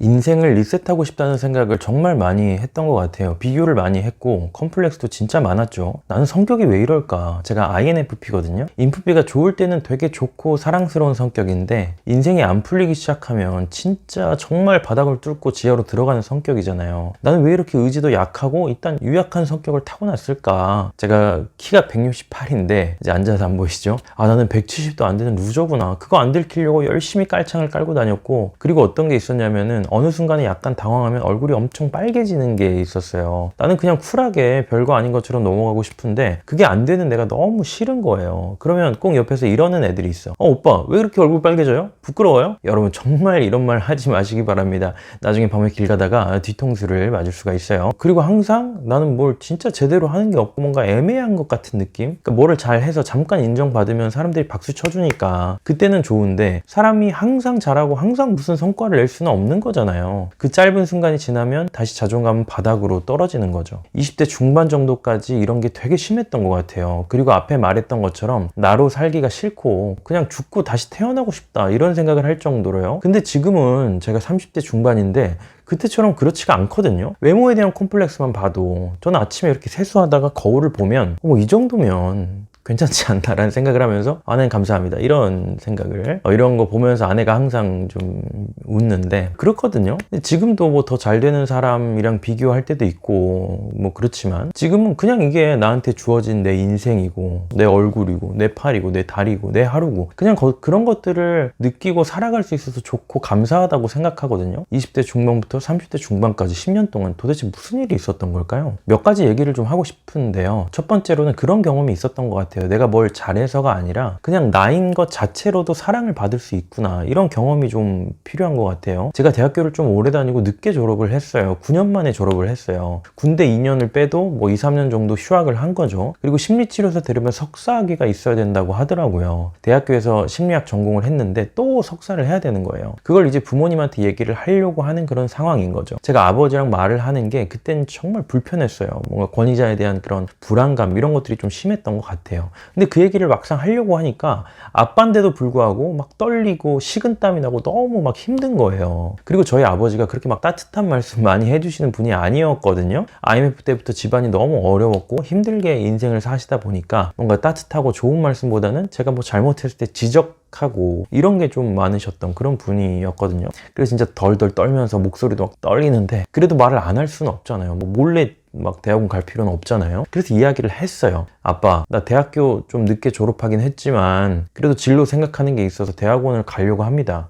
인생을 리셋하고 싶다는 생각을 정말 많이 했던 것 같아요. 비교를 많이 했고 컴플렉스도 진짜 많았죠. 나는 성격이 왜 이럴까? 제가 INFP거든요. 인프피가 좋을 때는 되게 좋고 사랑스러운 성격인데 인생이 안 풀리기 시작하면 진짜 정말 바닥을 뚫고 지하로 들어가는 성격이잖아요. 나는 왜 이렇게 의지도 약하고 일단 유약한 성격을 타고났을까? 제가 키가 168인데 이제 앉아서 안 보이시죠? 아, 나는 170도 안 되는 루저구나. 그거 안 들키려고 열심히 깔창을 깔고 다녔고, 그리고 어떤 게 있었냐면은 어느 순간에 약간 당황하면 얼굴이 엄청 빨개지는 게 있었어요. 나는 그냥 쿨하게 별거 아닌 것처럼 넘어가고 싶은데 그게 안 되는 내가 너무 싫은 거예요. 그러면 꼭 옆에서 이러는 애들이 있어. 오빠 왜 그렇게 얼굴 빨개져요? 부끄러워요? 여러분 정말 이런 말 하지 마시기 바랍니다. 나중에 밤에 길 가다가 뒤통수를 맞을 수가 있어요. 그리고 항상 나는 뭘 진짜 제대로 하는 게 없고 뭔가 애매한 것 같은 느낌? 그러니까 뭐를 잘해서 잠깐 인정받으면 사람들이 박수 쳐주니까 그때는 좋은데, 사람이 항상 잘하고 항상 무슨 성과를 낼 수는 없는 거잖아요. 그 짧은 순간이 지나면 다시 자존감은 바닥으로 떨어지는 거죠. 20대 중반 정도까지 이런 게 되게 심했던 것 같아요. 그리고 앞에 말했던 것처럼 나로 살기가 싫고 그냥 죽고 다시 태어나고 싶다 이런 생각을 할 정도로요. 근데 지금은 제가 30대 중반인데 그때처럼 그렇지가 않거든요. 외모에 대한 콤플렉스만 봐도 저는 아침에 이렇게 세수하다가 거울을 보면 이 정도면 괜찮지 않나라는 생각을 하면서 아내는 감사합니다 이런 생각을 이런 거 보면서 아내가 항상 좀 웃는데 그렇거든요. 근데 지금도 뭐 더 잘 되는 사람이랑 비교할 때도 있고 뭐 그렇지만 지금은 그냥 이게 나한테 주어진 내 인생이고 내 얼굴이고 내 팔이고 내 다리고 내 하루고 그냥 그런 것들을 느끼고 살아갈 수 있어서 좋고 감사하다고 생각하거든요. 20대 중반부터 30대 중반까지 10년 동안 도대체 무슨 일이 있었던 걸까요? 몇 가지 얘기를 좀 하고 싶은데요. 첫 번째로는 그런 경험이 있었던 것 같아요. 내가 뭘 잘해서가 아니라 그냥 나인 것 자체로도 사랑을 받을 수 있구나, 이런 경험이 좀 필요한 것 같아요. 제가 대학교를 좀 오래 다니고 늦게 졸업을 했어요. 9년 만에 졸업을 했어요. 군대 2년을 빼도 뭐 2, 3년 정도 휴학을 한 거죠. 그리고 심리치료사 되려면 석사학위가 있어야 된다고 하더라고요. 대학교에서 심리학 전공을 했는데 또 석사를 해야 되는 거예요. 그걸 이제 부모님한테 얘기를 하려고 하는 그런 상황인 거죠. 제가 아버지랑 말을 하는 게 그때는 정말 불편했어요. 뭔가 권위자에 대한 그런 불안감 이런 것들이 좀 심했던 것 같아요. 근데 그 얘기를 막상 하려고 하니까 아빠인데도 불구하고 막 떨리고 식은땀이 나고 너무 막 힘든 거예요. 그리고 저희 아버지가 그렇게 막 따뜻한 말씀 많이 해주시는 분이 아니었거든요. IMF 때부터 집안이 너무 어려웠고 힘들게 인생을 사시다 보니까 뭔가 따뜻하고 좋은 말씀보다는 제가 뭐 잘못했을 때 지적하고 이런 게 좀 많으셨던 그런 분이었거든요. 그래서 진짜 덜덜 떨면서 목소리도 막 떨리는데 그래도 말을 안 할 수는 없잖아요. 뭐 몰래 막 대학원 갈 필요는 없잖아요. 그래서 이야기를 했어요. 아빠, 나 대학교 좀 늦게 졸업하긴 했지만 그래도 진로 생각하는 게 있어서 대학원을 가려고 합니다.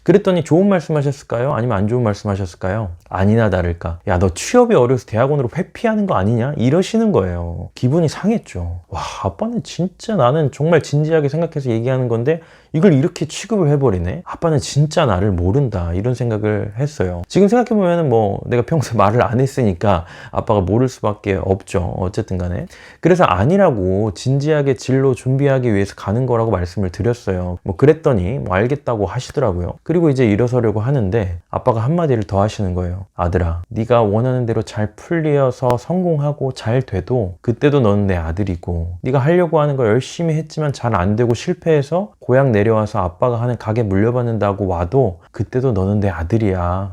그랬더니 좋은 말씀 하셨을까요? 아니면 안 좋은 말씀 하셨을까요? 아니나 다를까, 야, 너 취업이 어려서 대학원으로 회피하는 거 아니냐? 이러시는 거예요. 기분이 상했죠. 와, 아빠는 진짜, 나는 정말 진지하게 생각해서 얘기하는 건데 이걸 이렇게 취급을 해버리네. 아빠는 진짜 나를 모른다, 이런 생각을 했어요. 지금 생각해보면 뭐 내가 평소에 말을 안 했으니까 아빠가 모를 수밖에 없죠. 어쨌든 간에. 그래서 아니라고 진지하게 진로 준비하기 위해서 가는 거라고 말씀을 드렸어요. 뭐 그랬더니 뭐 알겠다고 하시더라고요. 그리고 이제 일어서려고 하는데 아빠가 한마디를 더 하시는 거예요. 아들아, 네가 원하는 대로 잘 풀려서 성공하고 잘 돼도 그때도 너는 내 아들이고, 네가 하려고 하는 거 열심히 했지만 잘 안 되고 실패해서 고향 내려와서 아빠가 하는 가게 물려받는다고 와도 그때도 너는 내 아들이야.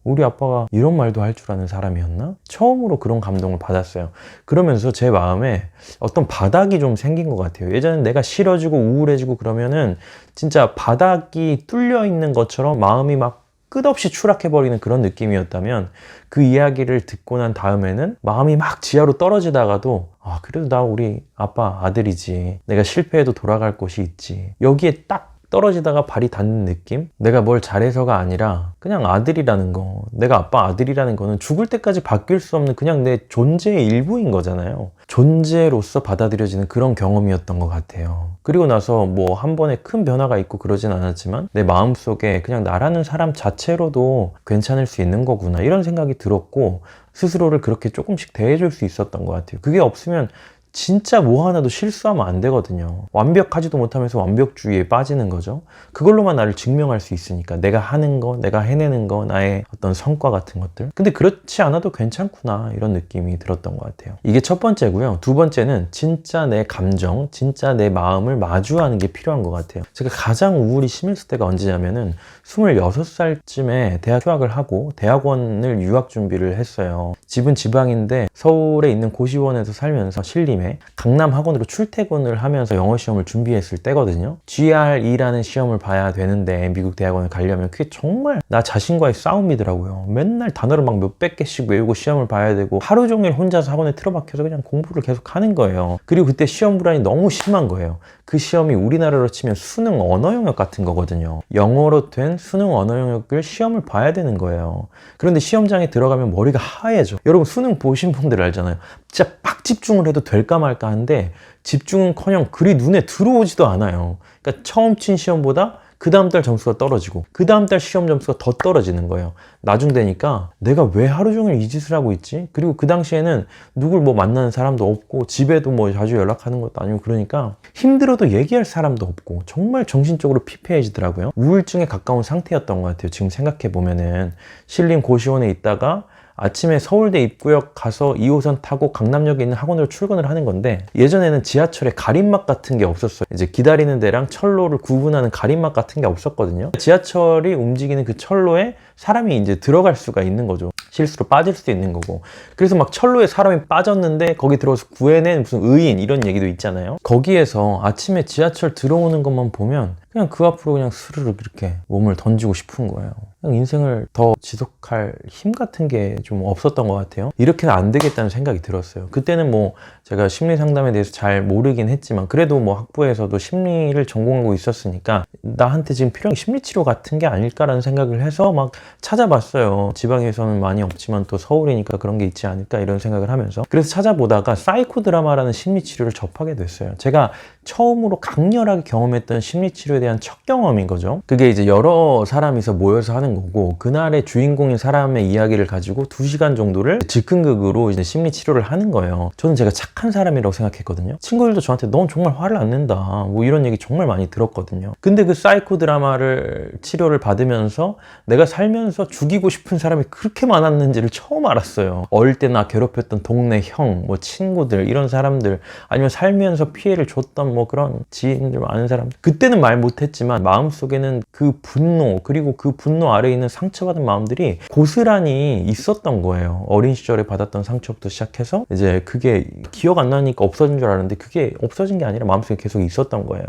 우리 아빠가 이런 말도 할 줄 아는 사람이었나? 처음으로 그런 감동을 받았어요. 그러면서 제 마음에 어떤 바닥이 좀 생긴 것 같아요. 예전에 내가 싫어지고 우울해지고 그러면은 진짜 바닥이 뚫려 있는 것처럼 마음이 막 끝없이 추락해버리는 그런 느낌이었다면, 그 이야기를 듣고 난 다음에는 마음이 막 지하로 떨어지다가도 그래도 나 우리 아빠 아들이지, 내가 실패해도 돌아갈 곳이 있지, 여기에 딱 떨어지다가 발이 닿는 느낌? 내가 뭘 잘해서가 아니라 그냥 아들이라는 거, 내가 아빠 아들이라는 거는 죽을 때까지 바뀔 수 없는 그냥 내 존재의 일부인 거잖아요. 존재로서 받아들여지는 그런 경험이었던 것 같아요. 그리고 나서 뭐 한 번에 큰 변화가 있고 그러진 않았지만 내 마음속에 그냥 나라는 사람 자체로도 괜찮을 수 있는 거구나, 이런 생각이 들었고 스스로를 그렇게 조금씩 대해줄 수 있었던 것 같아요. 그게 없으면 진짜 뭐 하나도 실수하면 안 되거든요. 완벽하지도 못하면서 완벽주의에 빠지는 거죠. 그걸로만 나를 증명할 수 있으니까. 내가 하는 거, 내가 해내는 거, 나의 어떤 성과 같은 것들. 근데 그렇지 않아도 괜찮구나 이런 느낌이 들었던 것 같아요. 이게 첫 번째고요. 두 번째는 진짜 내 감정, 진짜 내 마음을 마주하는 게 필요한 것 같아요. 제가 가장 우울이 심했을 때가 언제냐면은 26살쯤에 대학 휴학을 하고 대학원을 유학 준비를 했어요. 집은 지방인데 서울에 있는 고시원에서 살면서 신림에 강남 학원으로 출퇴근을 하면서 영어 시험을 준비했을 때거든요. GRE라는 시험을 봐야 되는데 미국 대학원을 가려면 그게 정말 나 자신과의 싸움이더라고요. 맨날 단어를 막 몇백 개씩 외우고 시험을 봐야 되고 하루 종일 혼자서 학원에 틀어박혀서 그냥 공부를 계속 하는 거예요. 그리고 그때 시험 불안이 너무 심한 거예요. 그 시험이 우리나라로 치면 수능 언어 영역 같은 거거든요. 영어로 된 수능 언어 영역을 시험을 봐야 되는 거예요. 그런데 시험장에 들어가면 머리가 하얘져. 여러분 수능 보신 분들 알잖아요. 진짜 빡 집중을 해도 될까 말까 한데 집중은커녕 글이 눈에 들어오지도 않아요. 그러니까 처음 친 시험보다 그 다음 달 점수가 떨어지고 그 다음 달 시험 점수가 더 떨어지는 거예요. 나중 되니까 내가 왜 하루 종일 이 짓을 하고 있지? 그리고 그 당시에는 누굴 뭐 만나는 사람도 없고 집에도 뭐 자주 연락하는 것도 아니고 그러니까 힘들어도 얘기할 사람도 없고 정말 정신적으로 피폐해지더라고요. 우울증에 가까운 상태였던 것 같아요. 지금 생각해 보면은 신림 고시원에 있다가 아침에 서울대 입구역 가서 2호선 타고 강남역에 있는 학원으로 출근을 하는 건데 예전에는 지하철에 가림막 같은 게 없었어요. 이제 기다리는 데랑 철로를 구분하는 가림막 같은 게 없었거든요. 지하철이 움직이는 그 철로에 사람이 이제 들어갈 수가 있는 거죠. 실수로 빠질 수도 있는 거고. 그래서 막 철로에 사람이 빠졌는데 거기 들어서 구해낸 무슨 의인 이런 얘기도 있잖아요. 거기에서 아침에 지하철 들어오는 것만 보면 그냥 그 앞으로 그냥 스르륵 이렇게 몸을 던지고 싶은 거예요. 그냥 인생을 더 지속할 힘 같은 게 좀 없었던 것 같아요. 이렇게는 안 되겠다는 생각이 들었어요. 그때는 뭐 제가 심리 상담에 대해서 잘 모르긴 했지만 그래도 뭐 학부에서도 심리를 전공하고 있었으니까 나한테 지금 필요한 심리치료 같은 게 아닐까라는 생각을 해서 막 찾아봤어요. 지방에서는 많이 없지만 또 서울이니까 그런 게 있지 않을까 이런 생각을 하면서 그래서 찾아보다가 사이코 드라마라는 심리치료를 접하게 됐어요. 제가 처음으로 강렬하게 경험했던 심리치료에 대한 첫 경험인 거죠. 그게 이제 여러 사람이서 모여서 하는 거고 그날의 주인공인 사람의 이야기를 가지고 2시간 정도를 즉흥극으로 이제 심리치료를 하는 거예요. 저는 제가 착한 사람이라고 생각했거든요. 친구들도 저한테 넌 정말 화를 안 낸다 뭐 이런 얘기 정말 많이 들었거든요. 근데 그 사이코 드라마를 치료를 받으면서 내가 살면서 죽이고 싶은 사람이 그렇게 많았는지를 처음 알았어요. 어릴 때 나 괴롭혔던 동네 형, 뭐 친구들 이런 사람들 아니면 살면서 피해를 줬던 뭐 그런 지인들 아는 사람 그때는 말 못했지만 마음속에는 그 분노 그리고 그 분노 아래에 있는 상처받은 마음들이 고스란히 있었던 거예요. 어린 시절에 받았던 상처부터 시작해서 이제 그게 기억 안 나니까 없어진 줄 알았는데 그게 없어진 게 아니라 마음속에 계속 있었던 거예요.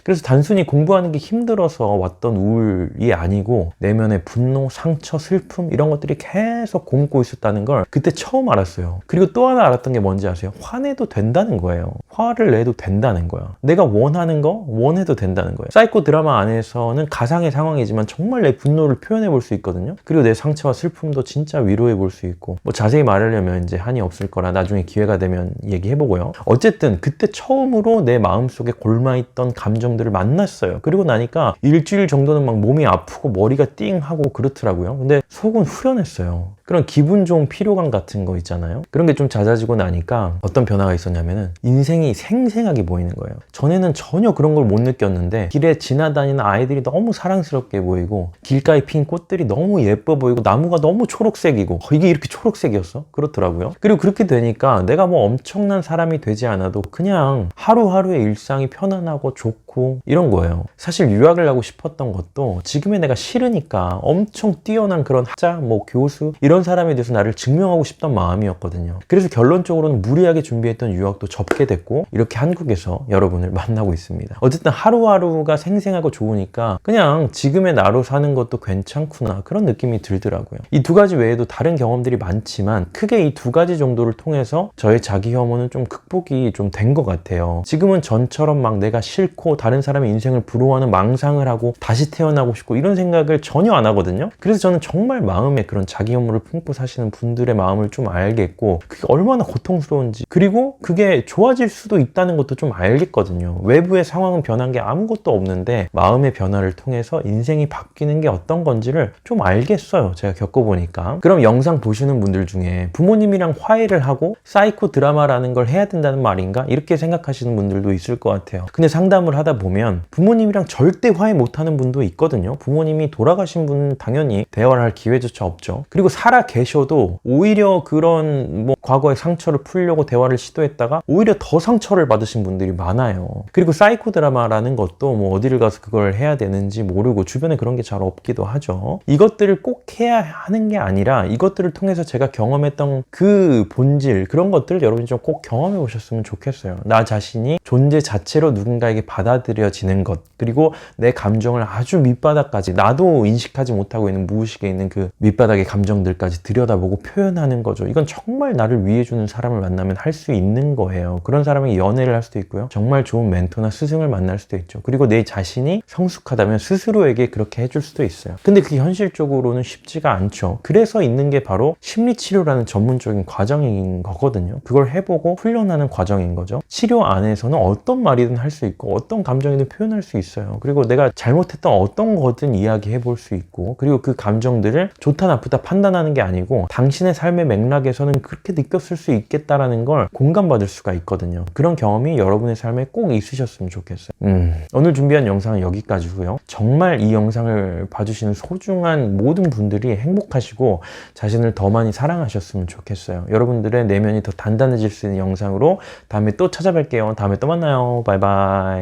그래서 단순히 공부하는 게 힘들어서 왔던 우울이 아니고 내면의 분노, 상처, 슬픔 이런 것들이 계속 곪고 있었다는 걸 그때 처음 알았어요. 그리고 또 하나 알았던 게 뭔지 아세요? 화내도 된다는 거예요. 화를 내도 된다는 거야. 내가 원하는 거 원해도 된다는 거예요. 사이코 드라마 안에서는 가상의 상황이지만 정말 내 분노를 표현해 볼 수 있거든요. 그리고 내 상처와 슬픔도 진짜 위로해 볼 수 있고 뭐 자세히 말하려면 이제 한이 없을 거라 나중에 기회가 되면 얘기해 보고요. 어쨌든 그때 처음으로 내 마음속에 골마있던 감정들을 만났어요. 그리고 나니까 일주일 정도는 막 몸이 아프고 머리가 띵하고 그렇더라고요. 근데 속은 후련했어요. 그런 기분 좋은 피로감 같은 거 있잖아요. 그런 게 좀 잦아지고 나니까 어떤 변화가 있었냐면은 인생이 생생하게 보이는 거예요. 전에는 전혀 그런 걸 못 느꼈는데 길에 지나다니는 아이들이 너무 사랑스럽게 보이고 길가에 핀 꽃들이 너무 예뻐 보이고 나무가 너무 초록색이고 이게 이렇게 초록색이었어? 그렇더라고요. 그리고 그렇게 되니까 내가 뭐 엄청난 사람이 되지 않아도 그냥 하루하루의 일상이 편안하고 좋고 이런 거예요. 사실 유학을 가고 싶었던 것도 지금의 내가 싫으니까 엄청 뛰어난 그런 학자, 뭐 교수 이런 사람에 대해서 나를 증명하고 싶던 마음이었거든요. 그래서 결론적으로는 무리하게 준비했던 유학도 접게 됐고 이렇게 한국에서 여러분을 만나고 있습니다. 어쨌든 하루하루가 생생하고 좋으니까 그냥 지금의 나로 사는 것도 괜찮구나 그런 느낌이 들더라고요. 이 두 가지 외에도 다른 경험들이 많지만 크게 이 두 가지 정도를 통해서 저의 자기 혐오는 좀 극복이 좀 된 것 같아요. 지금은 전처럼 막 내가 싫고 다른 사람의 인생을 부러워하는 망상을 하고 다시 태어나고 싶고 이런 생각을 전혀 안 하거든요. 그래서 저는 정말 마음에 그런 자기 혐오를 품고 사시는 분들의 마음을 좀 알겠고 그게 얼마나 고통스러운지 그리고 그게 좋아질 수도 있다는 것도 좀 알겠거든요. 외부의 상황은 변한 게 아무것도 없는데 마음의 변화를 통해서 인생이 바뀌는 게 어떤 건지를 좀 알겠어요. 제가 겪어보니까. 그럼 영상 보시는 분들 중에 부모님이랑 화해를 하고 사이코 드라마라는 걸 해야 된다는 말인가? 이렇게 생각하시는 분들도 있을 것 같아요. 근데 상담을 하다 보면 부모님이랑 절대 화해 못하는 분도 있거든요. 부모님이 돌아가신 분은 당연히 대화를 할 기회조차 없죠. 그리고 살아 계셔도 오히려 그런 과거의 상처를 풀려고 대화를 시도했다가 오히려 더 상처를 받으신 분들이 많아요. 그리고 사이코 드라마라는 것도 어디를 가서 그걸 해야 되는지 모르고 주변에 그런 게 잘 없기도 하죠. 이것들을 꼭 해야 하는 게 아니라 이것들을 통해서 제가 경험했던 그 본질 그런 것들을 여러분이 좀 꼭 경험해 보셨으면 좋겠어요. 나 자신이 존재 자체로 누군가에게 받아들여지는 것 그리고 내 감정을 아주 밑바닥까지 나도 인식하지 못하고 있는 무의식에 있는 그 밑바닥의 감정들까지 들여다보고 표현하는 거죠. 이건 정말 나를 위해주는 사람을 만나면 할 수 있는 거예요. 그런 사람이 연애를 할 수도 있고요. 정말 좋은 멘토나 스승을 만날 수도 있죠. 그리고 내 자신이 성숙하다면 스스로에게 그렇게 해줄 수도 있어요. 근데 그게 현실적으로는 쉽지가 않죠. 그래서 있는 게 바로 심리치료라는 전문적인 과정인 거거든요. 그걸 해보고 훈련하는 과정인 거죠. 치료 안에서는 어떤 말이든 할 수 있고 어떤 감정이든 표현할 수 있어요. 그리고 내가 잘못했던 어떤 거든 이야기해 볼 수 있고 그리고 그 감정들을 좋다 나쁘다 판단하는 게 아니고 당신의 삶의 맥락에서는 그렇게 느꼈을 수 있겠다라는 걸 공감받을 수가 있거든요. 그런 경험이 여러분의 삶에 꼭 있으셨으면 좋겠어요. 오늘 준비한 영상은 여기까지고요. 정말 이 영상을 봐주시는 소중한 모든 분들이 행복하시고 자신을 더 많이 사랑하셨으면 좋겠어요. 여러분들의 내면이 더 단단해질 수 있는 영상으로 다음에 또 찾아뵐게요. 다음에 또 만나요. 바이바이.